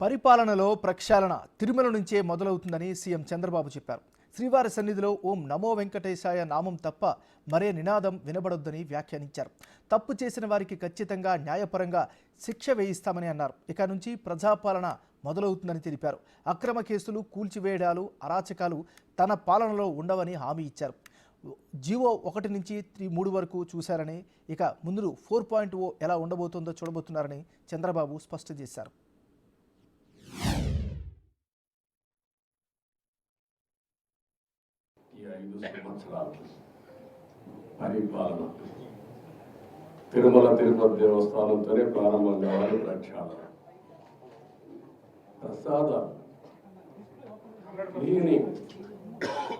పరిపాలనలో ప్రక్షాళన తిరుమల నుంచే మొదలవుతుందని సీఎం చంద్రబాబు చెప్పారు. శ్రీవారి సన్నిధిలో ఓం నమో వెంకటేశాయ నామం తప్ప మరే నినాదం వినబడొద్దని వ్యాఖ్యానించారు. తప్పు చేసిన వారికి ఖచ్చితంగా న్యాయపరంగా శిక్ష వేయిస్తామని అన్నారు. ఇక నుంచి ప్రజాపాలన మొదలవుతుందని తెలిపారు. అక్రమ కేసులు, కూల్చివేయడాలు, అరాచకాలు తన పాలనలో ఉండవని హామీ ఇచ్చారు. జీవో 1 నుంచి 3 వరకు చూశారని, ఇక ముందు 4.0 ఎలా ఉండబోతుందో చూడబోతున్నారని చంద్రబాబు స్పష్టం చేశారు. ఈ 5 సంవత్సరాలు పరిపాలన తిరుమల తిరుపతి దేవస్థానంతోనే ప్రారంభం కావాలి. ప్రక్షాళన ప్రసాద క్లీనింగ్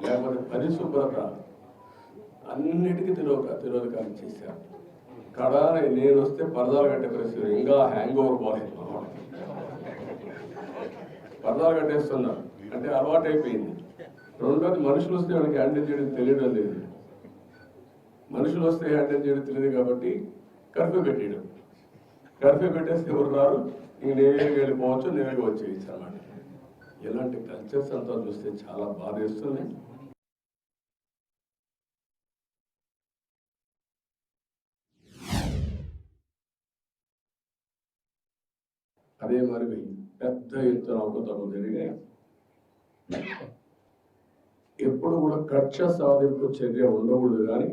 లేకపోతే పరిశుభ్రత అన్నిటికీ తిరోధకాలు చేశారు. కడా నేను వస్తే పరదాలు కట్టే పరిస్థితి, ఇంకా హ్యాంగ్ ఓవర్ పోలేదు. పరదాలు కట్టేస్తున్నారు అంటే అలవాటు అయిపోయింది. రెండోది, మనుషులు వస్తే వాళ్ళకి హ్యాండిల్ చేయడం తెలియడం లేదు. మనుషులు వస్తే హ్యాండిల్ చేయడం తెలియదు కాబట్టి కర్ఫ్యూ పెట్టేయడం. కర్ఫ్యూ పెట్టేస్తే ఎవరు రారు, ఇంక నేరుగా వెళ్ళిపోవచ్చు, నేరుగా వచ్చేయచ్చు అన్నమాట. ఇలాంటి కల్చర్స్ అంతా చూస్తే చాలా బాధ వేస్తుంది. అదే మరి పెద్ద ఎత్తున అవకతవకలు జరిగాయి. ఎప్పుడు కూడా కక్ష సాధింపు చర్య ఉండకూడదు, కానీ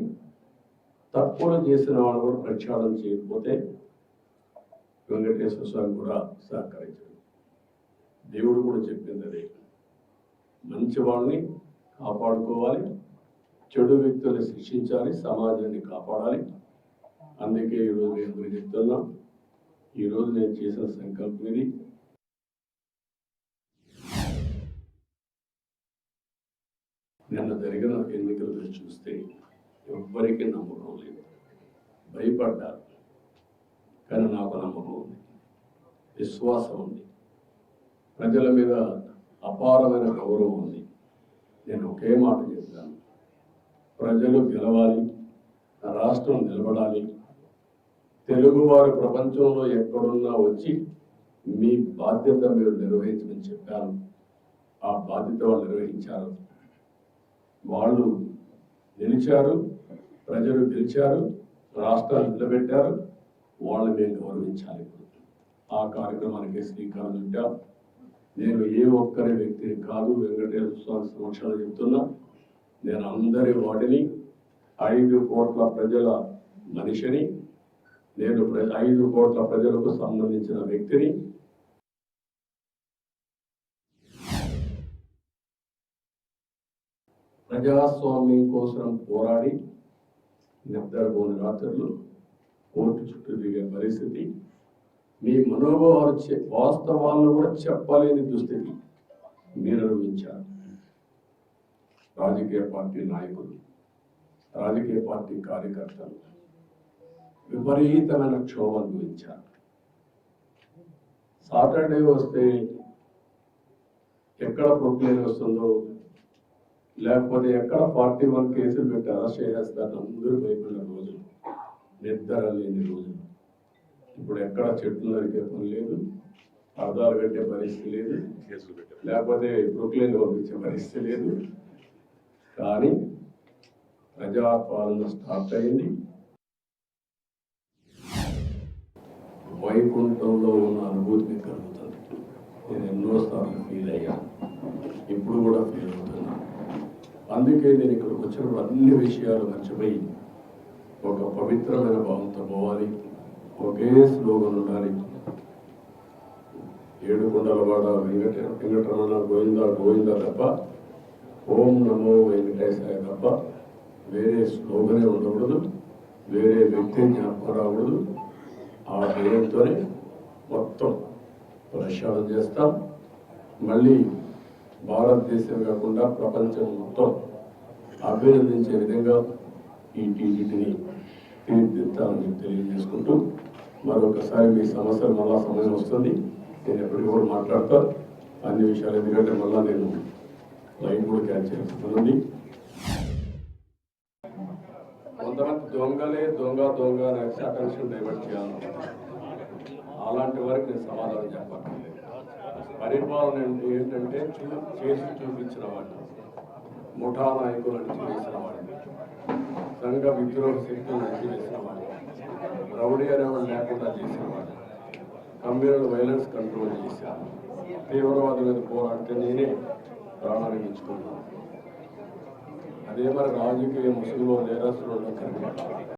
తప్పులు చేసిన వాళ్ళు కూడా ప్రక్షాళన చేయకపోతే వెంకటేశ్వర స్వామి కూడా సహకరించాడు. దేవుడు కూడా చెప్పింది అదే, మంచి వాళ్ళని కాపాడుకోవాలి, చెడు వ్యక్తుల్ని శిక్షించాలి, సమాజాన్ని కాపాడాలి. అందుకే ఈరోజు నేను చెప్తున్నా, ఈరోజు నేను చేసిన సంకల్పం ఇది. నిన్న జరిగిన ఎన్నికలు చూస్తే ఎవ్వరికీ నమ్మకం లేదు, భయపడ్డారు. కానీ నాకు నమ్మకం ఉంది, విశ్వాసం ఉంది, ప్రజల మీద అపారమైన గౌరవం ఉంది. నేను ఒకే మాట చెప్తాను, ప్రజలు గెలవాలి, రాష్ట్రం నిలబడాలి. తెలుగువారు ప్రపంచంలో ఎక్కడున్నా వచ్చి మీ బాధ్యత మీరు నిర్వహించమని చెప్పాను. ఆ బాధ్యత వాళ్ళు నిర్వహించారు. వాళ్ళు నిలిచారు, ప్రజలు గెలిచారు, రాష్ట్రాన్ని నిలబెట్టారు. వాళ్ళు మేము గౌరవించాలి. ఆ కార్యక్రమానికి శ్రీకారం చుట్టాం. నేను ఏ ఒక్కరి వ్యక్తిని కాదు, వెంకటేశ్వర స్వామి సమక్షంలో చెప్తున్నా, నేను అందరి వాటిని, 5 కోట్ల ప్రజల మనిషిని, నేను 5 కోట్ల ప్రజలకు సంబంధించిన వ్యక్తిని. ప్రజాస్వామ్యం కోసం పోరాడి నిద్రపోని రాత్రులు, కోర్టు చుట్టూ దిగే పరిస్థితి, మీ మనోభావాలు వాస్తవాలను కూడా చెప్పలేని దుస్థితి మీరు అనుభవించారు. రాజకీయ పార్టీ నాయకులు, రాజకీయ పార్టీ కార్యకర్తలు విపరీతమైన క్షోభ అనుభవించారు. సాటర్డే వస్తే ఎక్కడ ప్రొక్లేన్ వస్తుందో, లేకపోతే ఎక్కడ 41 కేసులు పెట్టి అరెస్ట్ చేసేస్తారు, అందరూ భయపడిన రోజులు, నిద్ర లేని రోజులు. ఇప్పుడు ఎక్కడ చెట్లు నరికే పని లేదు, అర్థాలు కట్టే పరిస్థితి లేదు, లేకపోతే ప్రొక్లేన్ పంపించే పరిస్థితి లేదు. కానీ ప్రజాపాలన స్టార్ట్ అయింది. వైకుంఠంలో ఉన్న అనుభూతి కలుగుతుంది. నేను ఎన్నోసార్లు ఫీల్ అయ్యాను, ఇప్పుడు కూడా ఫీల్ అవుతున్నా. అందుకే నేను ఇక్కడికి వచ్చినప్పుడు అన్ని విషయాలు మర్చిపోయి ఒక పవిత్రమైన భావంతో పోవాలి. ఒకే స్లోగన్ ఉండాలి, ఏడుకొండలవాడ వెంకటరమణ గోవింద గోవింద తప్ప, ఓం నమో వెంకటేశాయ తప్ప వేరే స్లోగనే ఉండకూడదు, వేరే వ్యక్తి జ్ఞాపకం రాకూడదు. ఆ ధ్యేయంతోనే మొత్తం ప్రక్షాళన చేస్తాం. మళ్ళీ భారతదేశం కాకుండా ప్రపంచం మొత్తం అభినందించే విధంగా ఈ టీటీడీని తీర్చిదిద్దాలని తెలియజేసుకుంటూ, మరొకసారి మీ సమస్యలు మళ్ళా సమయం వస్తుంది, నేను ఎప్పటికీ కూడా మాట్లాడతాను అన్ని విషయాలు. ఎందుకంటే మళ్ళీ నేను లైన్ కూడా క్యాచ్ చేస్తుంది. కొంతమంది దొంగలే దొంగ దొంగ అని అటెన్షన్ డైవర్ట్ చేయాలి. అలాంటి వారికి నేను సమాధానం చెప్పాలి. పరిపాలన అంటే ఏంటంటే చేసి చూపించిన వాడిని, ముఠా నాయకులను చేసిన వాడిని, సంఘ విద్రోహ శక్తులను చేసిన వాడిని, రౌడీ అనేవాడు లేకుండా చేసిన వాడిని, కమ్యూనల్ వైలెన్స్ కంట్రోల్ చేశాను, తీవ్రవాద మీద పోరాడితే నేనే ప్రాణాన్ని ఇచ్చుకున్నాను. అదే మరి రాజకీయ ముసుగులో నేరస్తులు కనిపించారు.